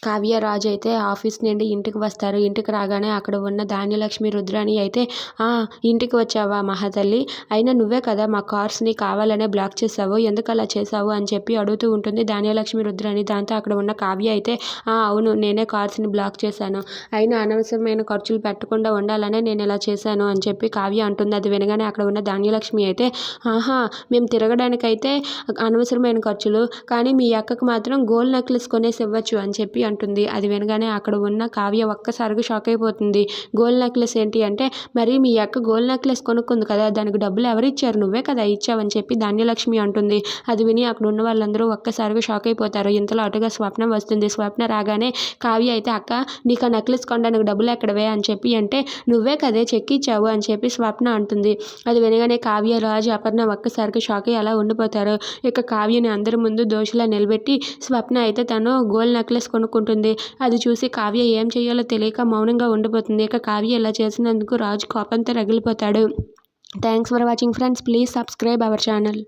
కావ్య రాజు అయితే ఆఫీస్ నుండి ఇంటికి వస్తారు. ఇంటికి రాగానే అక్కడ ఉన్న ధాన్యలక్ష్మి రుద్రాణి అయితే ఇంటికి వచ్చావా మహాతల్లి, అయినా నువ్వే కదా మా కార్స్ని కావాలనే బ్లాక్ చేసావు, ఎందుకు అలా చేసావు అని చెప్పి అడుగుతూ ఉంటుంది ధాన్యలక్ష్మి రుద్రాణి. దాంతో అక్కడ ఉన్న కావ్య అయితే అవును, నేనే కార్స్ని బ్లాక్ చేశాను, అయినా అనవసరమైన ఖర్చులు పెట్టకుండా ఉండాలనే నేను ఇలా చేశాను అని చెప్పి కావ్య అంటుంది. అది వినగానే అక్కడ ఉన్న ధాన్యలక్ష్మి అయితే మేము తిరగడానికైతే అనవసరమైన ఖర్చులు, కానీ మీ అక్కకు మాత్రం గోల్డ్ నెక్లెస్ కొనేసి ఇవ్వచ్చు అని చెప్పి అంటుంది. అది వినగానే అక్కడ ఉన్న కావ్య ఒక్కసారిగా షాక్ అయిపోతుంది. గోల్డ్ నెక్లెస్ ఏంటి అంటే, మరి మీ అక్క గోల్డ్ నెక్లెస్ కొనుక్కుంది కదా, దానికి డబ్బులు ఎవరిచ్చారు, నువ్వే కదా ఇచ్చావని చెప్పి ధాన్యలక్ష్మి అంటుంది. అది విని అక్కడ ఉన్న వాళ్ళందరూ ఒక్కసారిగా షాక్ అయిపోతారు. ఇంతలో అటుగా స్వప్న వస్తుంది. స్వప్న రాగానే కావ్య అయితే అక్క నీకు ఆ నెక్లెస్ కొనడానికి డబ్బులు ఎక్కడవే అని చెప్పి అంటే, నువ్వే కదే చెక్ ఇచ్చావు అని చెప్పి స్వప్న అంటుంది. అది వినగానే కావ్య, రాజు, అపర్ణ ఒక్కసారిగా షాక్ అయ్యి అలా ఉండిపోతారు. ఇక కావ్యని అందరి ముందు దోషిలా నిలబెట్టి స్వప్న అయితే తను గోల్డ్ నెక్లెస్ కొనుక్కుంటుంది. అది చూసి కావ్య ఏం చేయాలో తెలియక మౌనంగా ఉండిపోతుంది. ఇక కావ్య ఇలా చేసినందుకు రాజు కోపంతో రగిలిపోతాడు. Thanks for watching friends. Please subscribe our channel.